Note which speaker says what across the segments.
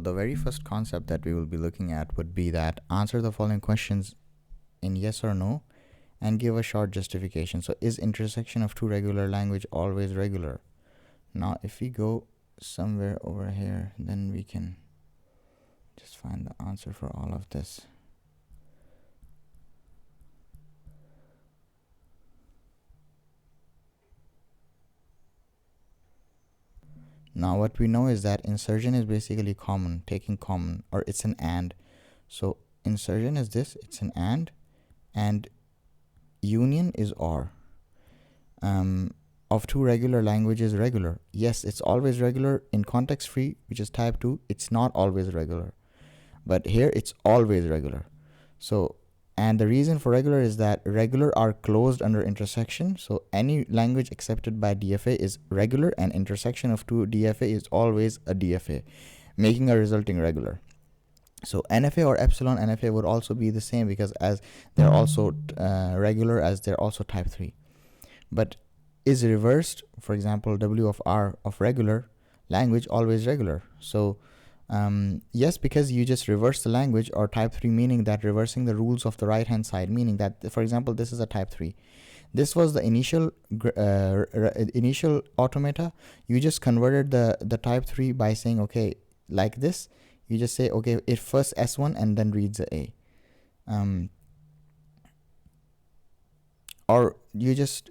Speaker 1: the very first concept that we will be looking at would be that answer the following questions in yes or no and give a short justification. So is intersection of two regular language always regular? Now if we go somewhere over here, then we can just find the answer for all of this. Now what we know is that insertion is basically common, taking common, or it's an and. So insertion is this, it's an and union is or. Of two regular languages regular. Yes, it's always regular. In context free, which is type 2, it's not always regular. But here it's always regular. So, and the reason for regular is that regular are closed under intersection. So any language accepted by DFA is regular, and intersection of two DFA is always a DFA, making a resulting regular. So NFA or epsilon NFA would also be the same, because as they're also regular, as they're also type 3. But is reversed, for example, W of R of regular language always regular? So yes, because you just reverse the language, or type 3 meaning that reversing the rules of the right hand side, meaning that, for example, this is a type 3. This was the initial automata. You just converted the type 3 by saying, okay, like this, you just say, okay, it first S1 and then reads the A. Or you just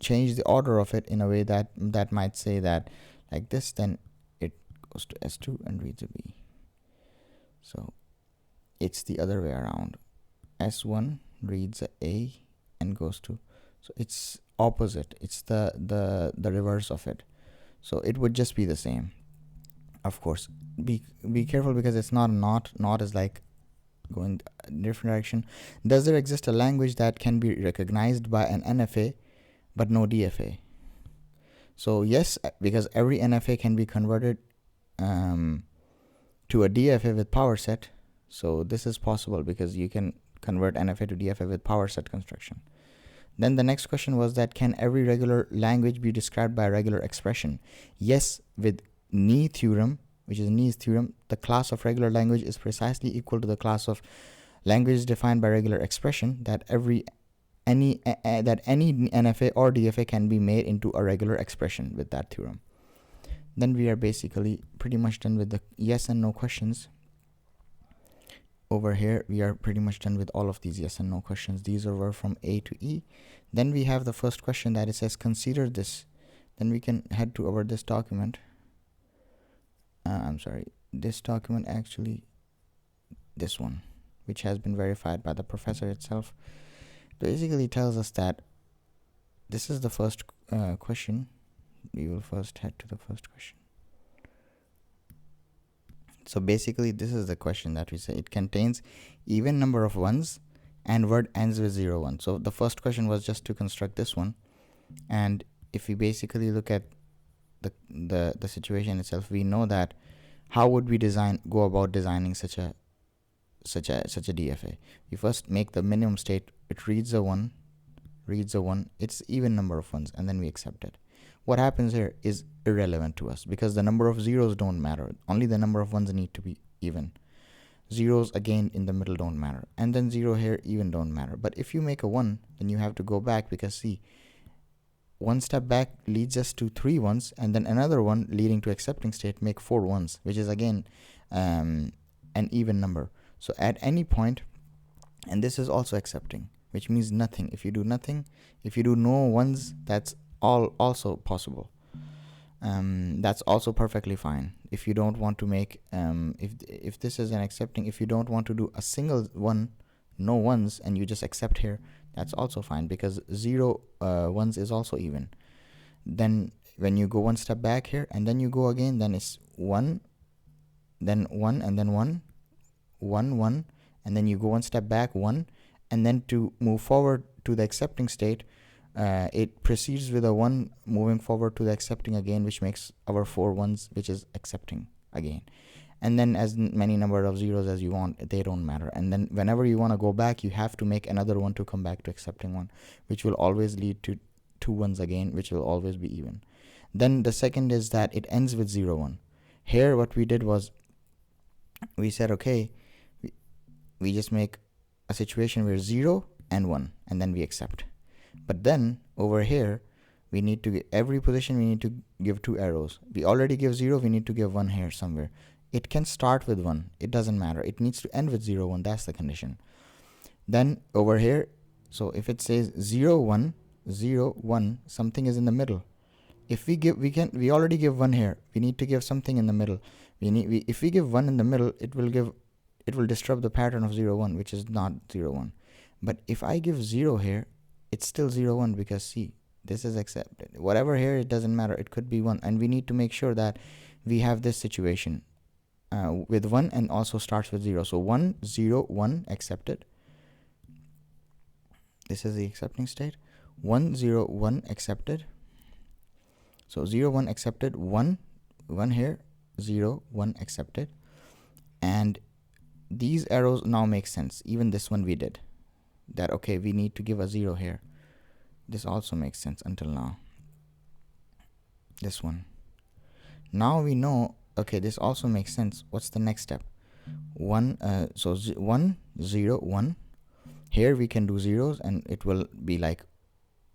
Speaker 1: change the order of it in a way that might say that like this, then it goes to S2 and reads a B. So it's the other way around. S1 reads a and goes to, so it's opposite. It's the reverse of it. So it would just be the same. Of course, be careful, because it's not not is like going different direction. Does there exist a language that can be recognized by an NFA but no DFA? So yes, because every NFA can be converted to a DFA with power set. So this is possible because you can convert NFA to DFA with power set construction. Then the next question was that, can every regular language be described by a regular expression? Yes, with Ni theorem, which is Ni's theorem, the class of regular language is precisely equal to the class of languages defined by regular expression, that any NFA or DFA can be made into a regular expression with that theorem. Then we are basically pretty much done with the yes and no questions. Over here we are pretty much done with all of these yes and no questions. These were from A to E. Then we have the first question that it says consider this. Then we can head to our this document. This document, actually this one, which has been verified by the professor itself, basically tells us that this is the first question. We will first head to the first question. So basically this is the question that we say. It contains even number of ones and word ends with 0, 1. So the first question was just to construct this one. And if we basically look at the situation itself, we know that how would we go about designing such a DFA. We first make the minimum state. It reads a 1, it's even number of ones, and then we accept it. What happens here is irrelevant to us, because the number of zeros don't matter. Only the number of ones need to be even. Zeros again in the middle don't matter, and then 0 here even don't matter. But if you make a 1, then you have to go back, because see, one step back leads us to 3 ones, and then another one leading to accepting state make 4 ones, which is again an even number. So at any point, and this is also accepting, which means nothing. If you do nothing, if you do no ones, that's also possible. That's also perfectly fine. If you don't want to make if this is an accepting, if you don't want to do a single one, no ones, and you just accept here, that's also fine, because 0 ones is also even. Then when you go one step back here and then you go again, then it's 1, then 1, and then 1, 1, 1, and then you go one step back, 1, and then to move forward to the accepting state, it proceeds with a 1 moving forward to the accepting again, which makes our 4 ones, which is accepting again. And then as many number of zeros as you want, they don't matter. And then whenever you want to go back, you have to make another one to come back to accepting 1, which will always lead to 2 ones again, which will always be even. Then the second is that it ends with 0, 1. Here what we did was we said, okay, we just make a situation where 0 and 1, and then we accept. But then over here, we need to every position we need to give 2 arrows. We already give 0, we need to give 1 here somewhere. It can start with 1, it doesn't matter. It needs to end with 0, 1, that's the condition. Then over here, so if it says 0, 1, 0, 1, something is in the middle. If we give, we already give 1 here. We need to give something in the middle. If we give 1 in the middle, it will disrupt the pattern of 0, 1, which is not 0, 1. But if I give 0 here, it's still 0, 1, because see, this is accepted. Whatever here, it doesn't matter. It could be 1, and we need to make sure that we have this situation with 1 and also starts with 0. So 1, 0, 1 accepted. This is the accepting state. 1, 0, 1 accepted. So 0, 1 accepted, 1 here, 0, 1 accepted. And these arrows now make sense. Even this one we did. That, okay, we need to give a 0 here. This also makes sense until now. This one. Now we know, okay, this also makes sense. What's the next step? 1, 1, 0, 1. Here we can do zeros and it will be like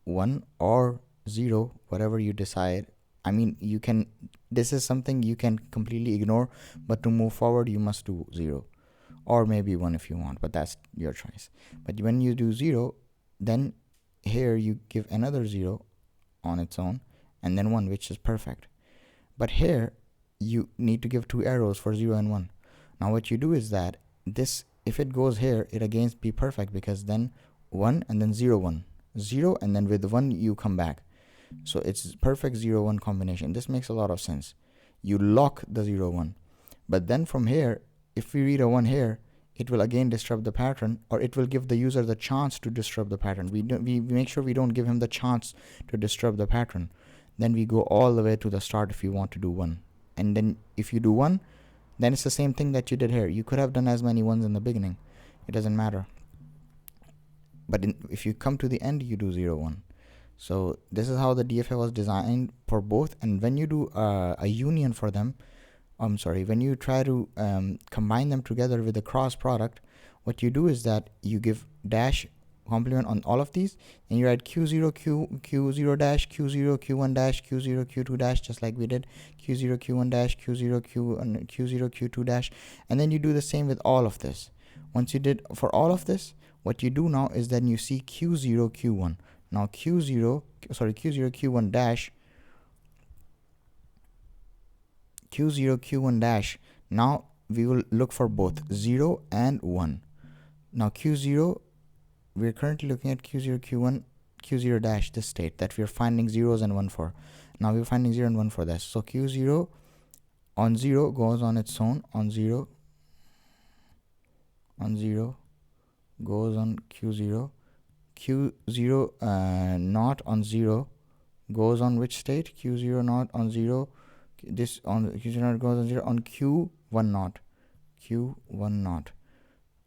Speaker 1: 1 or 0, whatever you decide. I mean, you can, this is something you can completely ignore, but to move forward you must do 0 or maybe 1 if you want, but that's your choice. But when you do 0, then here you give another 0 on its own and then 1, which is perfect. But here you need to give 2 arrows for 0 and 1. Now what you do is that this, if it goes here, it again be perfect, because then 1 and then 0, 1, 0, and then with 1 you come back. So it's perfect 0, 1 combination. This makes a lot of sense. You lock the 0, 1. But then from here, if we read a 1 here, it will again disrupt the pattern, or it will give the user the chance to disrupt the pattern. We make sure we don't give him the chance to disrupt the pattern. Then we go all the way to the start if you want to do 1. And then if you do 1, then it's the same thing that you did here. You could have done as many 1s in the beginning. It doesn't matter. But if you come to the end, you do 0, 1. So this is how the DFA was designed for both. And when you do a union for them, when you try to combine them together with a cross product, what you do is that you give dash complement on all of these, and you write q0 q0 dash q0 q1 dash q0 q2 dash, just like we did q0 q1 dash q0 q0 q2 dash, and then you do the same with all of this. Once you did for all of this, what you do now is then you see q0 q1. Now q0 q1 dash q0 q1 dash. Now we will look for both 0 and 1. Now q0, we're currently looking at q0 q1 q0 dash, this state that we're finding zeros and 1 for. Now we're finding 0 and 1 for this. So q0 on 0 goes on its own, on 0 goes on q0, q0 not on 0 goes on which state? q0 not on 0, this on q0 not goes on 0 on q1 not, q1 not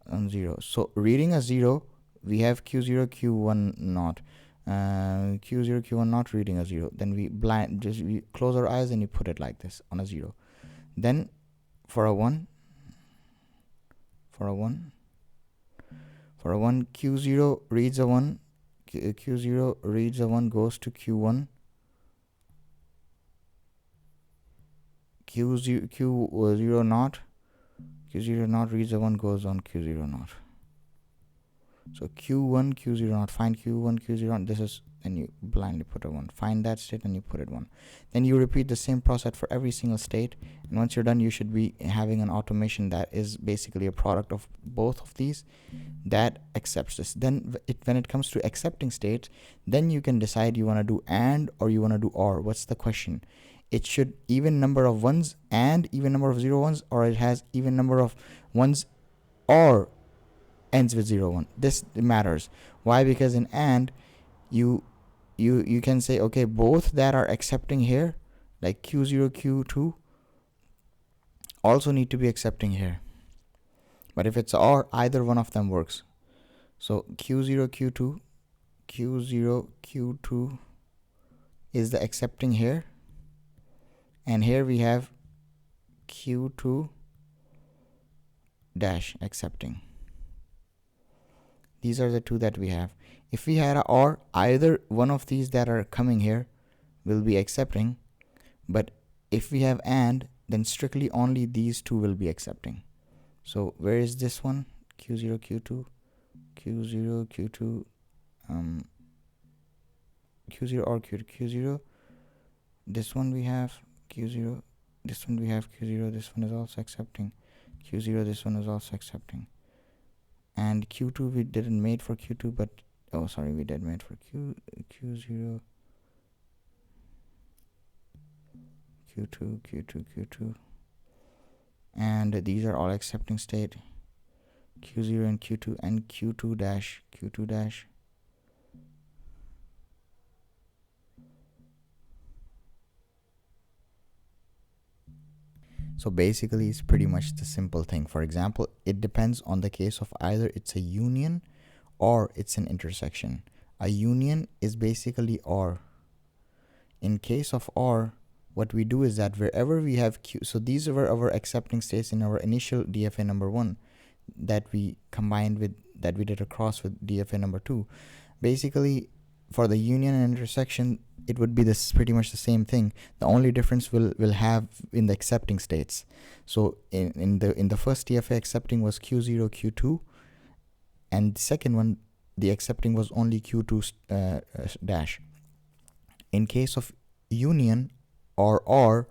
Speaker 1: on 0. So reading a 0, we have q0 q1 not, q0 q1 not reading a 0. Then we close our eyes and you put it like this on a 0. Then for a 1 q0 reads a 1, q0 reads a 1, goes to q1, q0 not reads a 1, goes on q0 not. So q1 q0 not, find q1 q0 not, this is, then you blindly put a 1, find that state and you put it 1. Then you repeat the same process for every single state, and once you're done, you should be having an automation that is basically a product of both of these that accepts this. Then when it comes to accepting states, then you can decide you want to do and or you want to do or. What's the question? It should even number of 1s and even number of 0 1s, or it has even number of 1s or ends with 0 1. This matters. Why? Because in and you can say, okay, both that are accepting here, like q0 q2, also need to be accepting here. But if it's or, either one of them works. So q0 q2 is the accepting here, and here we have Q2 dash accepting. These are the two that we have. If we had a or, either one of these that are coming here will be accepting, but if we have and, then strictly only these two will be accepting. So where is this one? Q0 Q2 Q0 Q2 Q0 or Q0. This one we have Q0, this one we have Q0, this one is also accepting. Q0, this one is also accepting. And Q2 we didn't made for Q2, but oh sorry, we did made for Q0, Q2, Q2, Q2. And these are all accepting state. Q0 and Q2 and Q2 dash, Q2 dash. So basically it's pretty much the simple thing. For example, it depends on the case of either it's a union or it's an intersection. A union is basically or. In case of or, what we do is that wherever we have Q, so these were our accepting states in our initial DFA number 1 that we combined with, that we did a cross with DFA number 2. Basically for the union and intersection, it would be this pretty much the same thing. The only difference will have in the accepting states. So in the first DFA, accepting was Q0 Q2, and the second one, the accepting was only Q2 dash. In case of union or,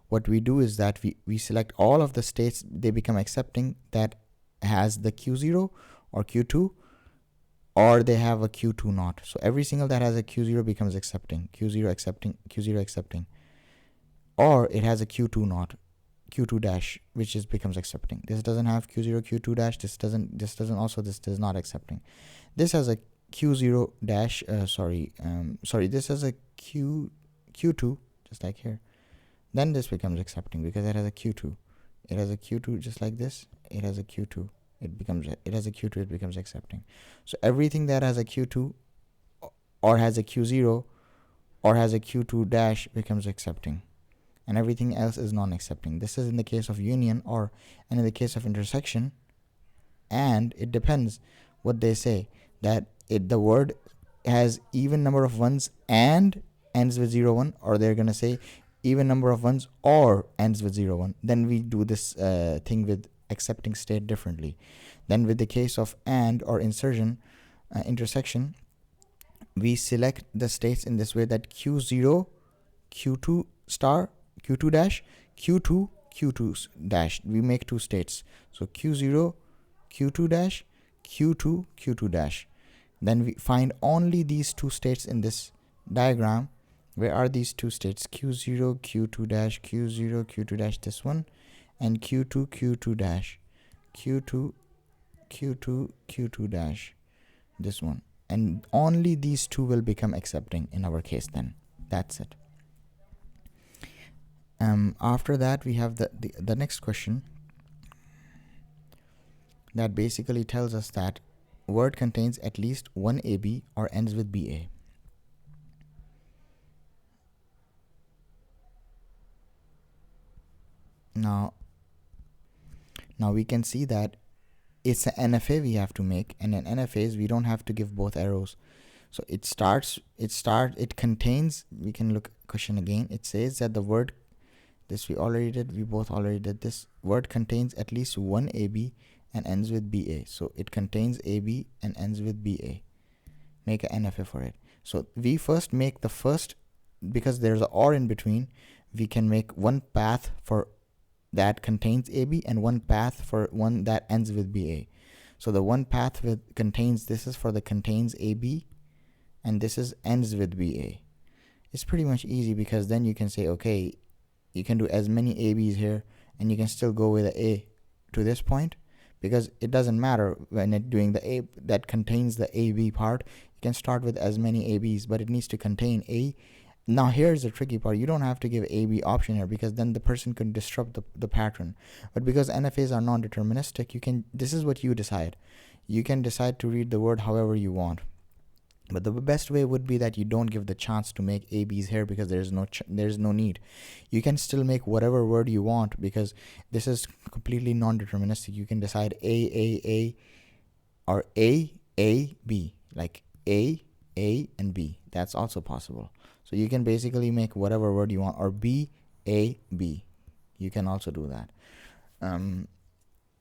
Speaker 1: what we do is that we select all of the states, they become accepting, that has the Q0 or Q2, or they have a Q2 not. So every single that has a Q0 becomes accepting, Q0 accepting, Q0 accepting, or it has a Q2 not, Q2 dash, which is becomes accepting. This doesn't have Q0 Q2 dash, this doesn't also, this is not accepting. This has a Q0 dash, this has a Q2, just like here. Then this becomes accepting because it has a Q2. It has a Q2 just like this. It has a Q2. It has a Q2, it becomes accepting. So everything that has a Q2 or has a Q0 or has a Q2 dash becomes accepting, and everything else is non-accepting. This is in the case of union or, and in the case of intersection, and it depends what they say, that the word has even number of ones and ends with 0 1, or they're gonna say even number of ones or ends with 0 1. Then we do this thing with accepting state differently. Then with the case of and or intersection, we select the states in this way, that Q0 Q2 star, Q2 dash, Q2 Q2 dash. We make two states. So Q0 Q2 dash, Q2 Q2 dash. Then we find only these two states in this diagram. Where are these two states? Q0 Q2 dash, Q0 Q2 dash, this one, and Q2 Q2 dash, Q2 Q2 Q2 dash, this one. And only these two will become accepting in our case. Then that's it. After that we have the next question that basically tells us that word contains at least one AB or ends with BA. Now we can see that it's an NFA we have to make, and in NFAs we don't have to give both arrows. So it contains, we can look question again. It says that the word, this we already did, we both already did this. Word contains at least one AB and ends with BA. So it contains AB and ends with BA. Make an NFA for it. So we first make the first, because there's an or in between, we can make one path for that contains AB and one path for one that ends with BA. So the one path with contains, this is for the contains AB, and this is ends with BA. It's pretty much easy, because then you can say, okay, you can do as many ABs here and you can still go with the A to this point, because it doesn't matter when it doing the A that contains the AB part. You can start with as many ABs, but it needs to contain A. Now here's the tricky part. You don't have to give AB option here, because then the person could disrupt the pattern. But because NFAs are non-deterministic, you can, this is what you decide. You can decide to read the word however you want. But the best way would be that you don't give the chance to make ABs here, because there's no need. You can still make whatever word you want, because this is completely non-deterministic. You can decide A, or A, B, like A, and B. That's also possible. So you can basically make whatever word you want, or B, A, B. You can also do that.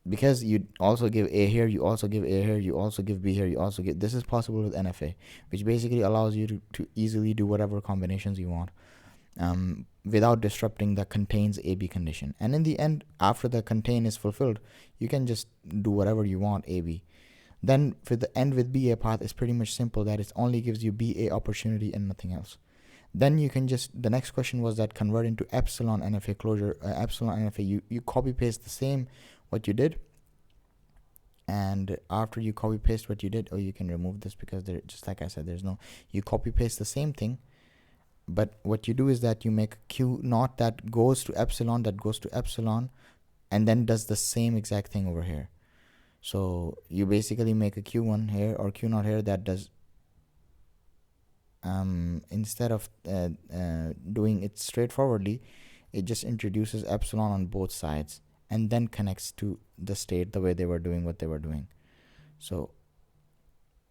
Speaker 1: Because you also give A here, you also give A here, you also give B here, you also give. This is possible with NFA, which basically allows you to easily do whatever combinations you want, without disrupting the contains AB condition. And in the end, after the contain is fulfilled, you can just do whatever you want AB. Then for the end with BA path, it's pretty much simple, that it only gives you BA opportunity and nothing else. Then you can just, the next question was that convert into epsilon NFA closure, epsilon NFA, you copy paste the same what you did, and after you copy paste what you did, oh, you can remove this because there, just like I said, there's no, you copy paste the same thing, but what you do is that you make Q naught that goes to epsilon, and then does the same exact thing over here. So you basically make a Q1 here or Q naught here that does, instead of doing it straightforwardly, it just introduces epsilon on both sides and then connects to the state the way they were doing what they were doing. So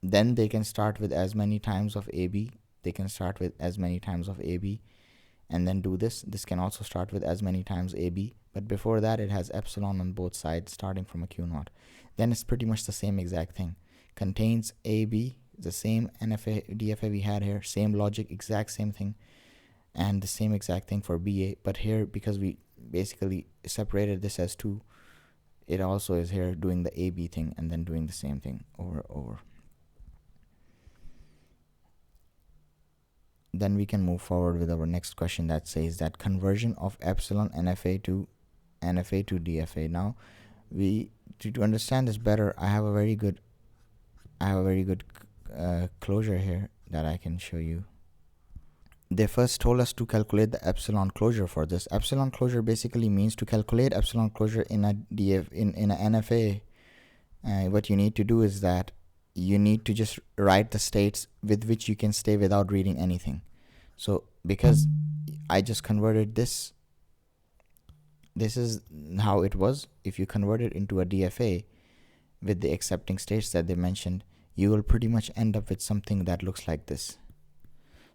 Speaker 1: then they can start with as many times of AB, they can start with as many times of AB, and then do this. This can also start with as many times AB, but before that it has epsilon on both sides starting from a Q naught. Then it's pretty much the same exact thing. Contains AB, the same NFA, DFA we had here, same logic, exact same thing, and the same exact thing for BA. But here, because we basically separated this as two, it also is here doing the AB thing and then doing the same thing over. Then we can move forward with our next question that says that conversion of epsilon NFA to DFA. Now, to understand this better, I have a very good closure here that I can show you. They first told us to calculate the epsilon closure for this. Epsilon closure basically means to calculate epsilon closure in a in a NFA. What you need to do is that you need to just write the states with which you can stay without reading anything. So because I just converted this is how it was. If you convert it into a DFA with the accepting states that they mentioned, you will pretty much end up with something that looks like this.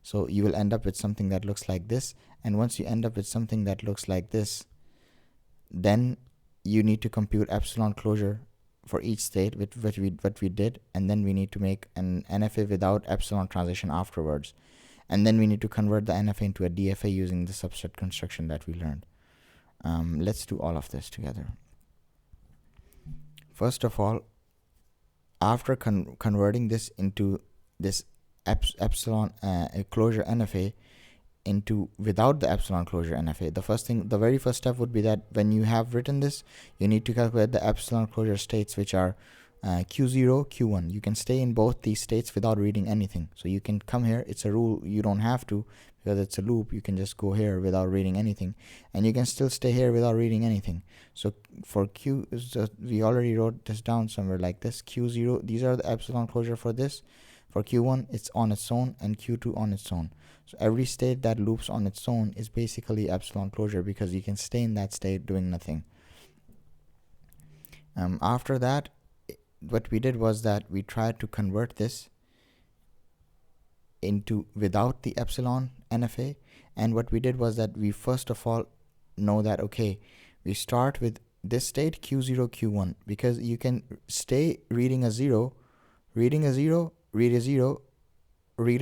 Speaker 1: So you will end up with something that looks like this, and once you end up with something that looks like this, then you need to compute epsilon closure for each state with what we did, and then we need to make an NFA without epsilon transition afterwards, and then we need to convert the NFA into a DFA using the subset construction that we learned. Let's do all of this together. First of all, after converting this into this epsilon closure NFA into without the epsilon closure NFA, the very first step would be that when you have written this, you need to calculate the epsilon closure states, which are Q0, Q1. You can stay in both these states without reading anything. So you can come here. It's a rule. You don't have to, because it's a loop. You can just go here without reading anything, and you can still stay here without reading anything. So for Q, we already wrote this down somewhere like this. Q0, these are the epsilon closure for this. For Q1, it's on its own, and Q2 on its own. So every state that loops on its own is basically epsilon closure, because you can stay in that state doing nothing. After that, what we did was that we tried to convert this into without the epsilon NFA, and what we did was that we first of all know that, okay, we start with this state Q0, Q1, because you can stay reading a 0, read a 0, read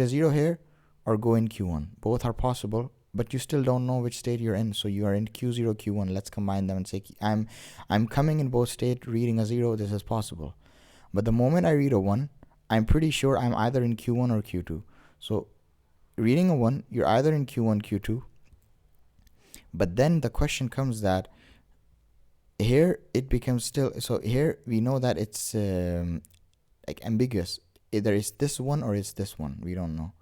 Speaker 1: a 0 here, or go in Q1. Both are possible, but you still don't know which state you're in. So you are in Q0, Q1. Let's combine them and say I'm coming in both state reading a 0. This is possible. But the moment I read a 1, I'm pretty sure I'm either in Q1 or Q2. So reading a 1, you're either in Q1, Q2. But then the question comes that here it becomes still, so here we know that it's like ambiguous. Either it's this one or it's this one. We don't know.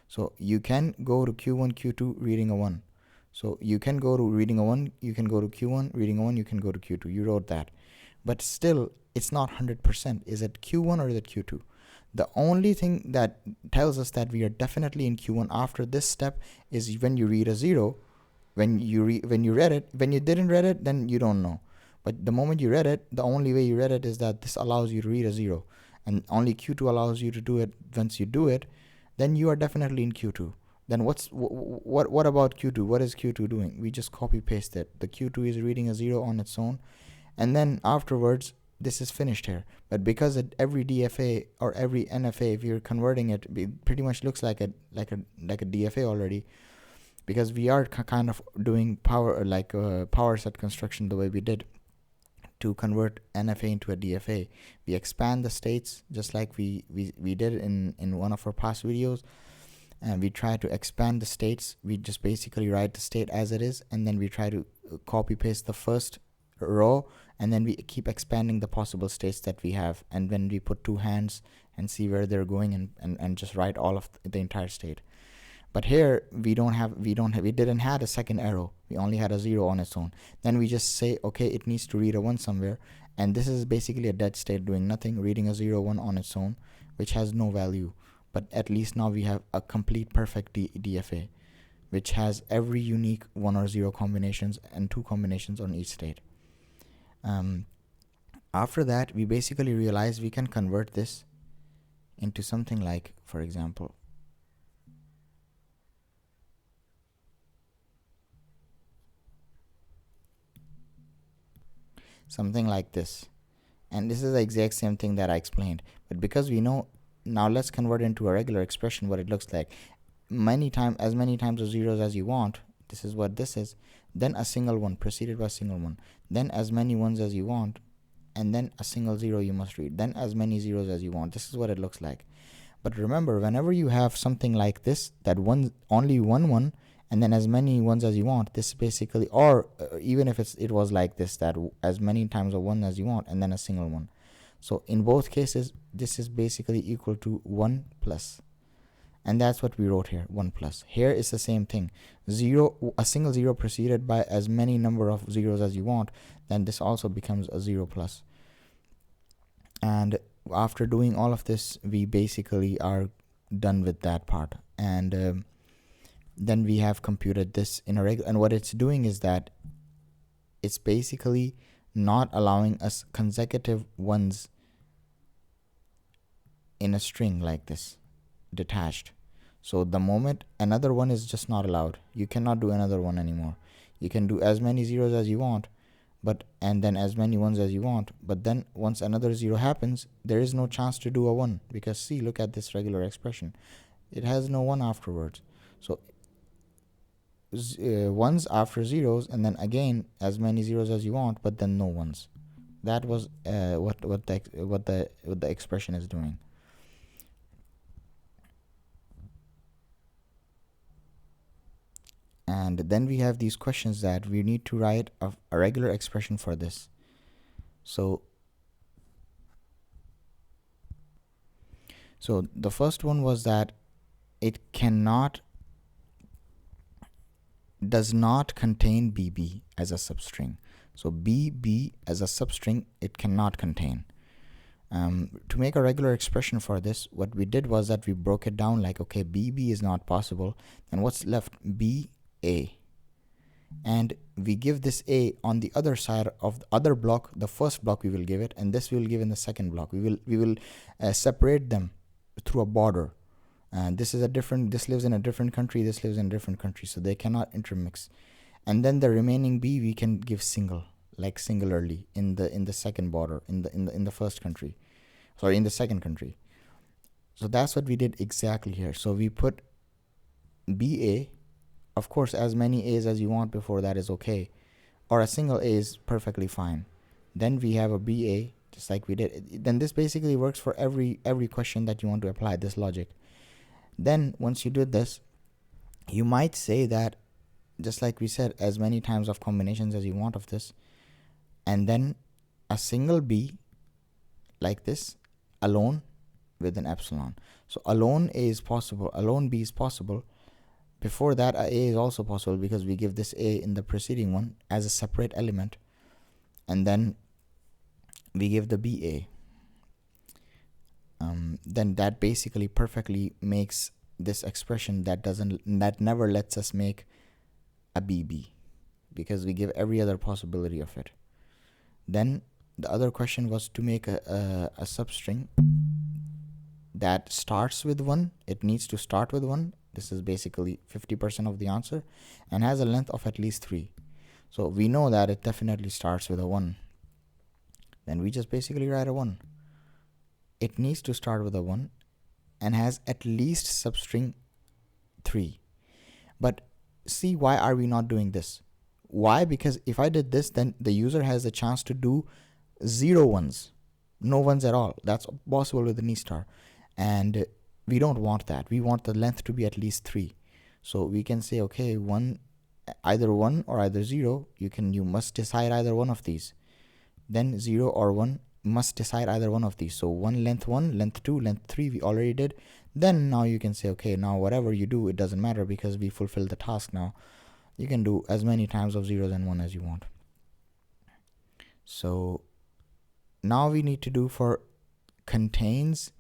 Speaker 1: So you can go to Q1, Q2 reading a 1. So you can go to reading a 1, you can go to Q1, reading a 1, you can go to Q2. You wrote that. But still, it's not 100%. Is it Q1 or is it Q2? The only thing that tells us that we are definitely in Q1 after this step is when you read a 0. When you read it, when you didn't read it, then you don't know. But the moment you read it, the only way you read it is that this allows you to read a 0, and only Q2 allows you to do it. Once you do it, then you are definitely in Q2. Then what about Q2? What is Q2 doing? We just copy paste it. The Q2 is reading a 0 on its own, and then afterwards this is finished here. But because every DFA or every NFA, if you're converting it, it pretty much looks like a DFA already, because we are kind of doing power set construction the way we did to convert NFA into a DFA. We expand the states just like we did in one of our past videos, and we try to expand the states. We just basically write the state as it is, and then we try to copy paste the first row, and then we keep expanding the possible states that we have, and when we put two hands and see where they're going, and just write all of the entire state. But here we didn't have a second arrow. We only had a 0 on its own. Then we just say, okay, it needs to read a 1 somewhere, and this is basically a dead state doing nothing, reading a 0 1 on its own, which has no value. But at least now we have a complete perfect DFA, which has every unique 1 or 0 combinations and 2 combinations on each state. After that, we basically realize we can convert this into something like, for example, something like this. And this is the exact same thing that I explained. But because we know, now let's convert it into a regular expression what it looks like. As many times of zeros as you want. This is what this is. Then a single 1 preceded by a single 1. Then as many 1s as you want. And then a single 0 you must read. Then as many zeros as you want. This is what it looks like. But remember, whenever you have something like this, that only 1 and then as many 1s as you want, this basically, or even if it was like this, that as many times of 1 as you want and then a single 1. So in both cases, this is basically equal to 1 plus. And that's what we wrote here, 1 plus. Here is the same thing. A single 0 preceded by as many number of zeros as you want, then this also becomes a 0 plus. And after doing all of this, we basically are done with that part. And then we have computed this in a regular, and what it's doing is that it's basically not allowing us consecutive 1s in a string like this, detached. So the moment another 1 is just not allowed, you cannot do another 1 anymore. You can do as many zeros as you want, and then as many 1s as you want, but then once another 0 happens, there is no chance to do a 1, because see, look at this regular expression, it has no 1 afterwards. So 1s after zeros, and then again as many zeros as you want, but then no 1s. That was what the expression is doing. And then we have these questions that we need to write a regular expression for this. So the first one was that it does not contain BB as a substring. So BB as a substring, it cannot contain. To make a regular expression for this, what we did was that we broke it down like, okay, BB is not possible. Then what's left? BA. And we give this A on the other side of the other block. The first block we will give it, and this we will give in the second block. We will separate them through a border. And this lives in a different country, this lives in a different country, so they cannot intermix. And then the remaining B we can give singularly in the second border, in the first country, sorry, in the second country. So that's what we did exactly here. So we put BA, of course, as many A's as you want before that is okay, or a single A is perfectly fine. Then we have a BA, just like we did. Then this basically works for every question that you want to apply this logic. Then once you did this, you might say that, just like we said, as many times of combinations as you want of this, and then a single B like this alone with an epsilon. So alone A is possible, alone B is possible. Before that, a is also possible because we give this A in the preceding one as a separate element, and then we give the BA. then that basically perfectly makes this expression that never lets us make a BB, because we give every other possibility of it. Then the other question was to make a substring that starts with 1. It needs to start with 1. This is basically 50% of the answer, and has a length of at least 3. So we know that it definitely starts with a 1. Then we just basically write a 1. It needs to start with a 1 and has at least substring 3. But see, why are we not doing this? Why? Because if I did this, then the user has a chance to do 0 ones, no ones at all. That's possible with the knee star, and we don't want that. We want the length to be at least 3. So we can say, okay, either 1 or either 0. You must decide either one of these. Then 0 or 1 must decide either one of these. So 1, length 2, length 3 we already did. Then now you can say, okay, now whatever you do, it doesn't matter, because we fulfilled the task now. You can do as many times of 0 and 1 as you want. So now we need to do for contains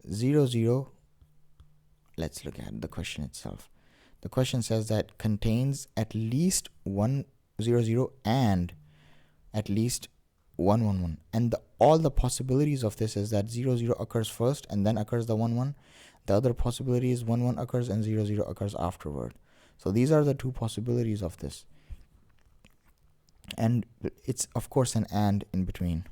Speaker 1: 0, 0. Let's look at the question itself. The question says that contains at least 1, 0, 0 and at least 1, 1, 1. And all the possibilities of this is that 0, 0 occurs first and then occurs the 1, 1. The other possibility is 1, 1 occurs and 0, 0 occurs afterward. So these are the two possibilities of this. And it's of course an and in between.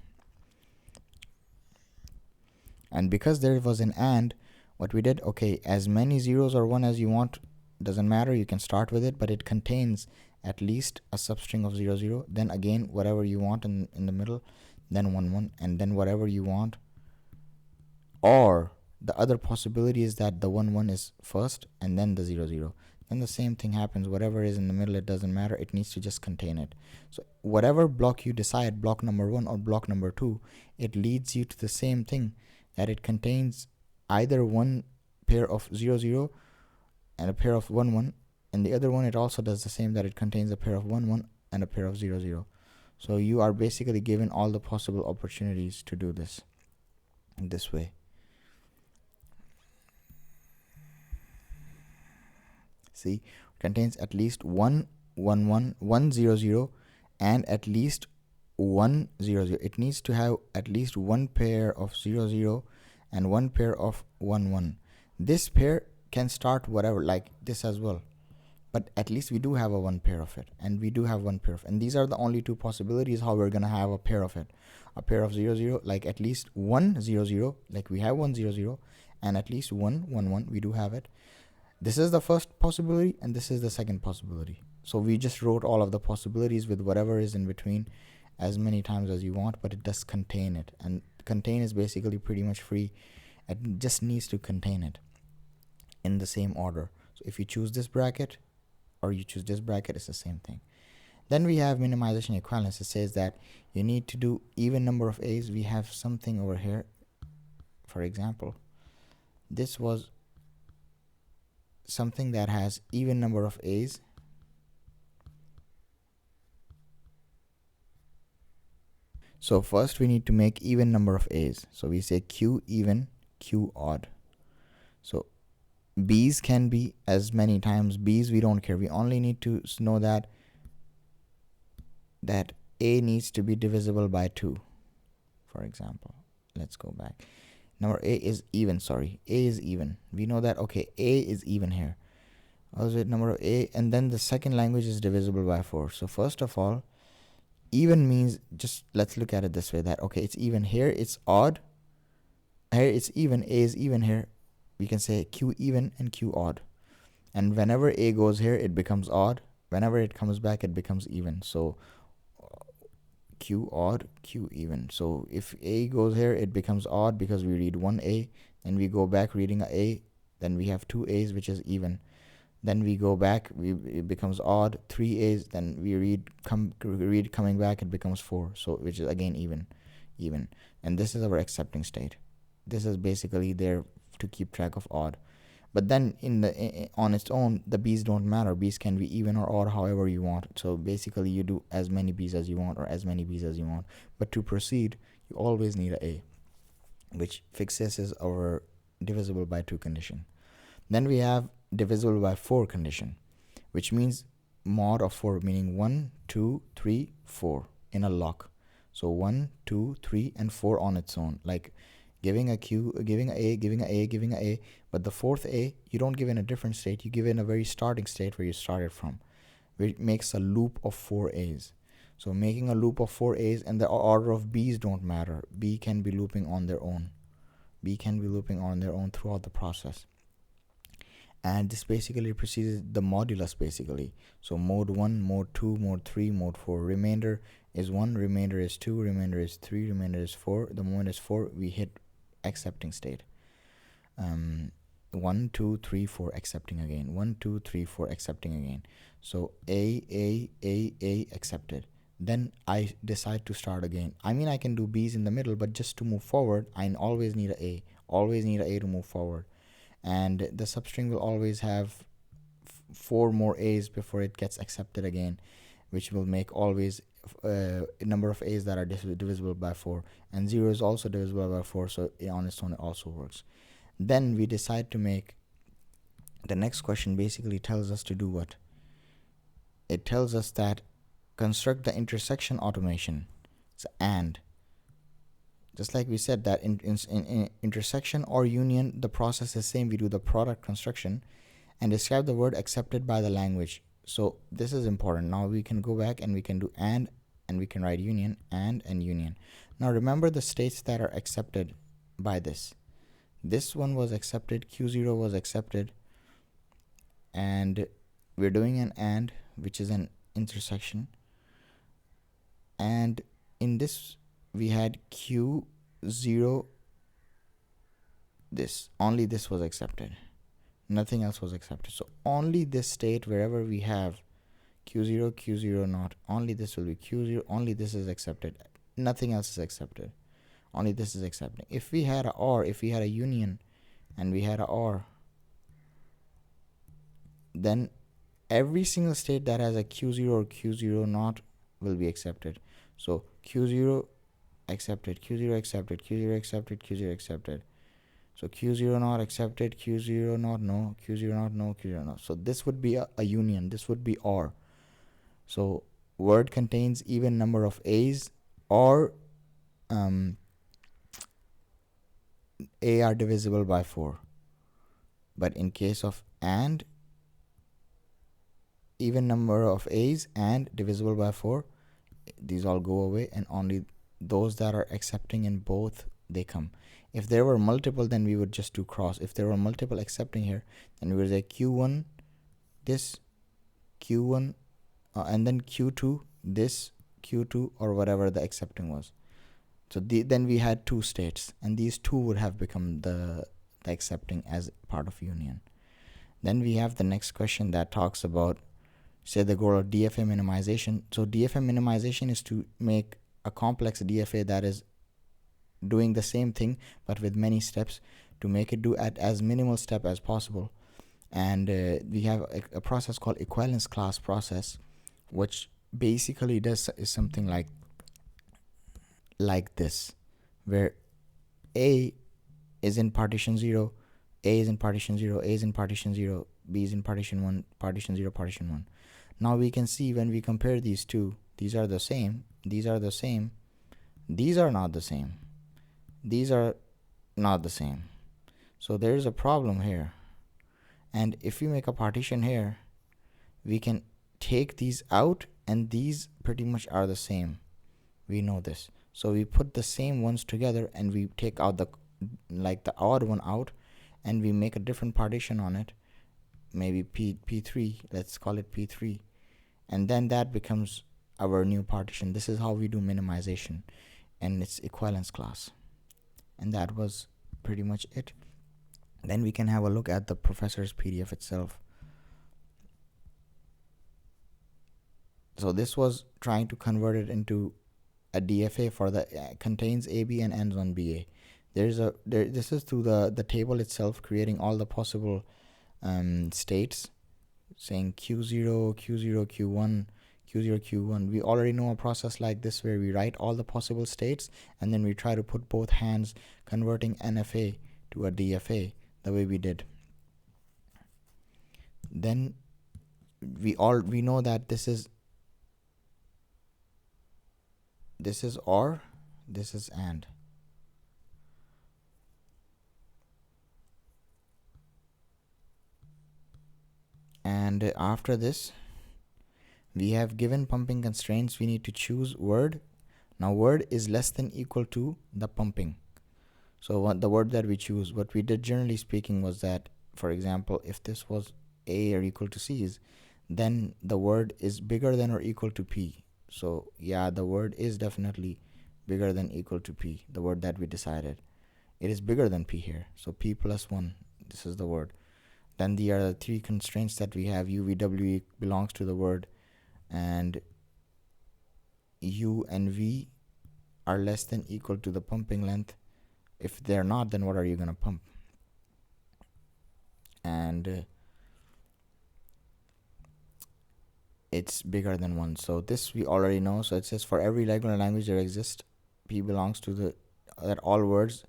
Speaker 1: And because there was an and, what we did, okay, as many zeros or 1 as you want, doesn't matter, you can start with it, but it contains at least a substring of 0, 0. Then again, whatever you want in the middle, then 1, 1, and then whatever you want. Or the other possibility is that the 1, 1 is first and then the 0, 0. Then the same thing happens. Whatever is in the middle, it doesn't matter. It needs to just contain it. So whatever block you decide, block number 1 or block number 2, it leads you to the same thing, that it contains either one pair of 0, 0 and a pair of 1, 1. And the other one, it also does the same, that it contains a pair of 1, 1 and a pair of 0, 0. So you are basically given all the possible opportunities to do this in this way. See, contains at least 1, 1, 1, 1, 0, 0 and at least 1, 0, 0. It needs to have at least one pair of 0, 0 and one pair of 1, 1. This pair can start whatever, like this as well. But at least we do have a one pair of it, and we do have one pair of, and these are the only two possibilities how we're gonna have a pair of it. A pair of 0, 0, like at least 1, 0, 0, like we have 1, 0, 0, and at least 1, 1, 1, we do have it. This is the first possibility, and this is the second possibility. So we just wrote all of the possibilities with whatever is in between as many times as you want, but it does contain it. And contain is basically pretty much free. It just needs to contain it in the same order. So if you choose this bracket or you choose this bracket, it's the same thing. Then we have minimization equivalence. It says that you need to do even number of A's. We have something over here. For example, this was something that has even number of A's. So first we need to make even number of A's. So we say Q even, Q odd. So B's can be as many times. B's we don't care. We only need to know that A needs to be divisible by 2. For example, let's go back. Number A is even, sorry. A is even. We know that, okay, A is even here. Also number of A, and then the second language is divisible by 4. So first of all, even means, just let's look at it this way, that okay, it's even here, it's odd. Here it's even, A is even here. We can say Q even and Q odd. And whenever A goes here, it becomes odd. Whenever it comes back, it becomes even. So Q odd, Q even. So if A goes here, it becomes odd because we read one A, then we go back reading a A, then we have 2 A's, which is even. Then we go back, it becomes odd, 3 A's, then we read coming back, it becomes 4, so which is again even. And this is our accepting state. This is basically there to keep track of odd. But then on its own, the B's don't matter. B's can be even or odd, however you want. So basically you do as many B's as you want or as many B's as you want. But to proceed, you always need a A, which fixes our divisible by 2 condition. Then we have divisible by 4 condition, which means mod of 4, meaning 1, 2, 3, 4 in a lock. So 1, 2, 3, and 4 on its own, like giving a Q, giving a A, giving a A, giving a A, but the fourth A, you don't give in a different state, you give in a very starting state where you started from, which makes a loop of 4 A's. So making a loop of 4 A's, and the order of B's don't matter. B can be looping on their own. B can be looping on their own throughout the process. And this basically precedes the modulus basically. So mode 1, mode 2, mode 3, mode 4. Remainder is 1, remainder is 2, remainder is 3, remainder is 4. The moment is 4, we hit accepting state. 1, 2, 3, 4, accepting again. 1, 2, 3, 4, accepting again. So A, accepted. Then I decide to start again. I mean, I can do B's in the middle, but just to move forward, I always need a A. Always need a A to move forward. And the substring will always have 4 more A's before it gets accepted again, which will make always a number of A's that are divisible by 4. And 0 is also divisible by 4, so on its own it also works. Then we decide to make the next question. Basically tells us to do what? It tells us that construct the intersection automation. It's AND. Just like we said that in intersection or union, the process is same. We do the product construction and describe the word accepted by the language. So this is important. Now we can go back and we can do and we can write union, and union. Now remember the states that are accepted by this. This one was accepted, Q0 was accepted, and we're doing an and, which is an intersection. And in this we had Q0, this, only this was accepted, nothing else was accepted. So only this state, wherever we have Q0, Q0 not, only this will be Q0, only this is accepted, nothing else is accepted, only this is accepting. If we had a or, if we had a union and we had a or, then every single state that has a Q0 or Q0 not will be accepted. So Q0 accepted, Q0 accepted, Q0 accepted, Q0 accepted. So Q0 not accepted, Q0 not no, Q0 not no, Q0 not. So this would be a union, this would be OR. So word contains even number of A's, or A are divisible by 4. But in case of AND, even number of A's and divisible by 4, these all go away, and only those that are accepting in both, they come. If there were multiple, then we would just do cross. If there were multiple accepting here, then we would say Q1 this, Q1 and then Q2 this, Q2, or whatever the accepting was. So then we had 2 states, and these 2 would have become the accepting as part of union. Then we have the next question that talks about, say, the goal of DFA minimization. So DFA minimization is to make a complex DFA that is doing the same thing but with many steps, to make it do at as minimal step as possible. And we have a process called equivalence class process, which basically does is something like this, where A is in partition 0, A is in partition 0, A is in partition 0, B is in partition 1, partition 0, partition 1. Now we can see when we compare these two, these are the same, these are the same, these are not the same, these are not the same. So there is a problem here. And if we make a partition here, we can take these out, and these pretty much are the same. We know this. So we put the same ones together, and we take out the odd one out, and we make a different partition on it, maybe P3, let's call it P3, and then that becomes our new partition. This is how we do minimization, and it's equivalence class. And that was pretty much it. Then we can have a look at the professor's PDF itself. So this was trying to convert it into a DFA for the contains AB and ends on BA. This is through the table itself, creating all the possible states, saying Q0, Q0, Q1, Q0, Q1. We already know a process like this where we write all the possible states, and then we try to put both hands, converting NFA to a DFA the way we did, then we know that this is or, this is and. And after this, we have given pumping constraints. We need to choose word. Now word is less than equal to the pumping. So what the word that we choose, what we did generally speaking was that, for example, if this was A or equal to C's, then the word is bigger than or equal to P. So yeah, the word is definitely bigger than equal to P, the word that we decided. It is bigger than P here. So P plus 1, this is the word. Then the other three constraints that we have, UVW belongs to the word, and U and V are less than equal to the pumping length. If they're not, then what are you going to pump? And it's bigger than 1. So this we already know. So it says for every regular language there exists, P belongs to the, that all words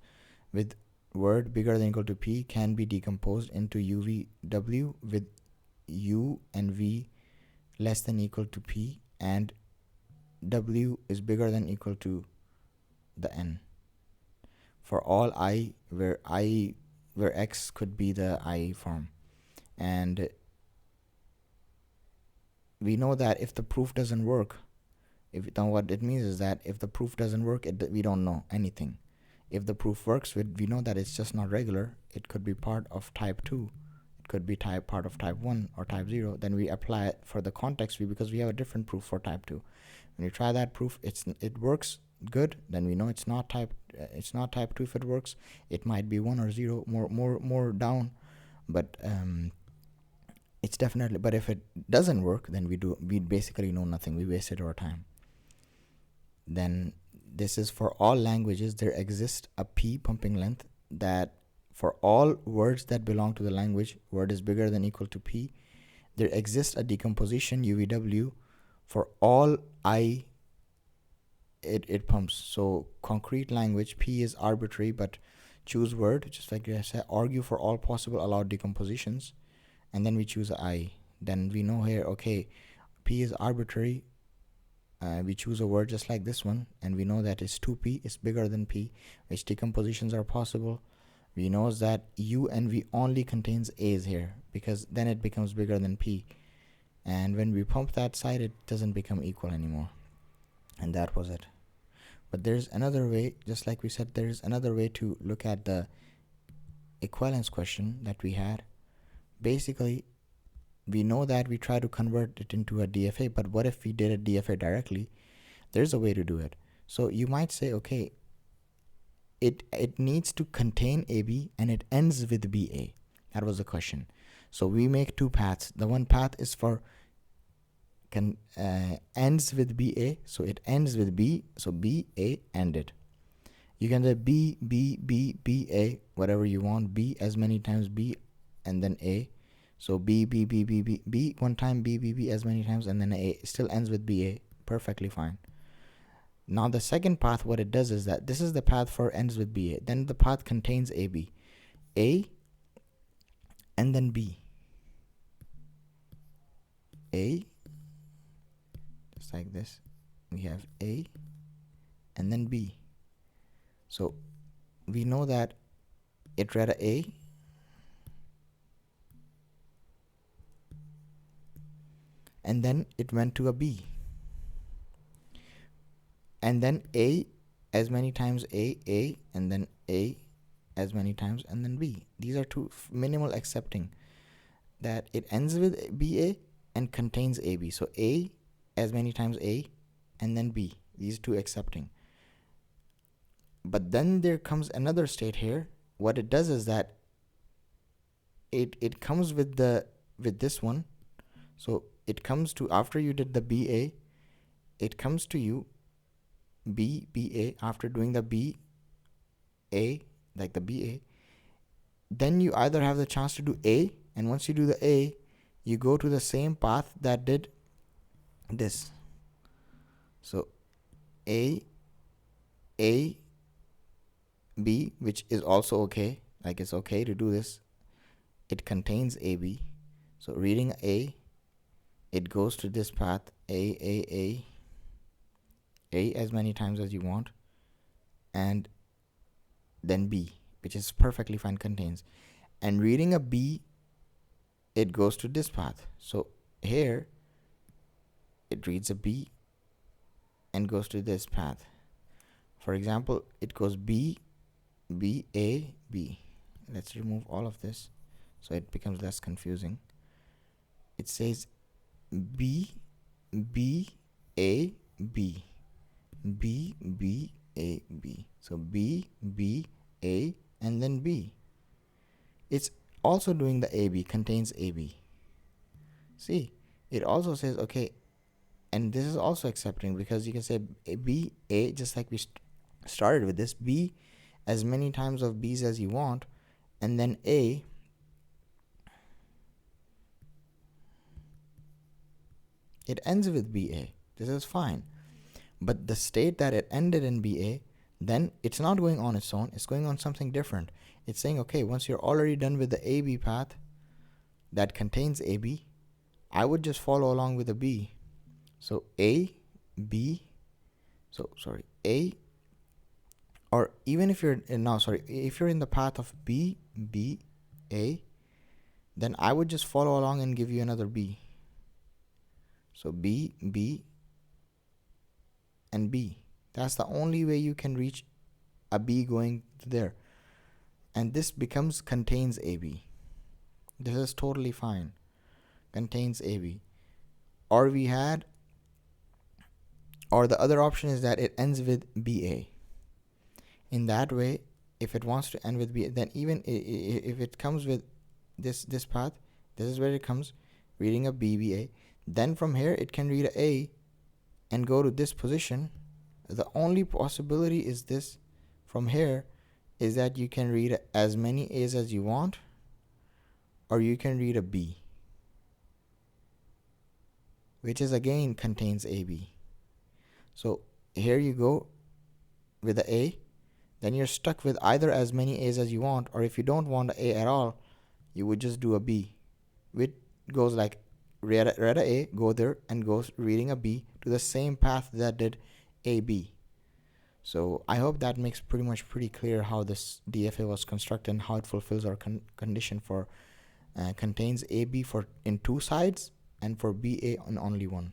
Speaker 1: with word bigger than equal to P can be decomposed into UVW with U and V less than equal to P, and W is bigger than equal to the N. For all I where X could be the I form. And we know that if the proof doesn't work, then what it means is that if the proof doesn't work, we don't know anything. If the proof works, we know that it's just not regular. It could be part of type 2. It could be part of type 1 or type 0. Then we apply it for the context view because we have a different proof for type 2. When you try that proof, it works good, then we know it's not type 2. If it works, it might be 1 or 0 more down, but it's definitely. But if it doesn't work, then we basically know nothing. We wasted our time. Then this is for all languages there exists a P pumping length, that for all words that belong to the language, word is bigger than equal to P. There exists a decomposition UVW for all I it pumps. So concrete language, P is arbitrary, but choose word, just like I said, argue for all possible allowed decompositions, and then we choose I. Then we know here, okay, P is arbitrary. We choose a word just like this one, and we know that it's 2P, it's bigger than P, which decompositions are possible. We know that U and V only contains A's here, because then it becomes bigger than P. And when we pump that side, it doesn't become equal anymore. And that was it. But there's another way, just like we said, there's another way to look at the equivalence question that we had. Basically, we know that we try to convert it into a DFA, but what if we did a DFA directly? There's a way to do it. So you might say, okay, it needs to contain AB and it ends with BA. That was the question. So we make two paths. The one path is for ends with BA, so it ends with B, so BA ended. You can say B, B, B, B, A, whatever you want, B as many times B and then A. So B, B, B, B, B, B, one time B, B, B as many times, and then A. It still ends with BA. Perfectly fine. Now the second path, what it does is that this is the path for ends with BA. Then the path contains AB. A and then B. A, just like this. We have A and then B. So we know that it read a and then it went to a B, and then A as many times A, and then A as many times, and then B. These are two minimal accepting, that it ends with BA and contains AB. So A as many times A and then B. These two accepting. But then there comes another state here. What it does is that it comes with this one. So it comes to, after you did the BA, it comes to you BA after doing the BA, like the BA. Then you either have the chance to do A, and once you do the A, you go to the same path that did this. So A, B, which is also okay. like it's okay to do this. It contains AB. So reading A, it goes to this path, A as many times as you want, and then B, which is perfectly fine, contains. And reading a B, it goes to this path. So here, it reads a B and goes to this path. For example, it goes B, B, A, B. Let's remove all of this so it becomes less confusing. It says B, B, A, B, B, B, A, B. So B, B, A, and then B. It's also doing the AB, contains AB. See, it also says, okay, and this is also accepting, because you can say B, A, just like we started with this, B as many times of B's as you want, and then A, it ends with BA. This is fine. But the state that it ended in BA, then it's not going on its own, it's going on something different. It's saying, okay, once you're already done with the AB path that contains AB, I would just follow along with the B. So A, B, so sorry, A, or even if you're if you're in the path of B, B, A, then I would just follow along and give you another B. So B, B, and B. That's the only way you can reach a B going there. And this becomes contains AB. This is totally fine. Contains AB. Or the other option is that it ends with BA. In that way, if it wants to end with BA, then even if it comes with this path, this is where it comes, reading a BBA. Then from here, it can read A and go to this position. The only possibility is this from here is that you can read as many A's as you want, or you can read a B, which is again contains AB. So here you go with the A, then you're stuck with either as many A's as you want, or if you don't want an A at all, you would just do a B, which goes like read a A, go there, and goes reading a B to the same path that did AB. So I hope that makes pretty clear how this DFA was constructed and how it fulfills our condition for contains AB for in two sides and for BA on only one.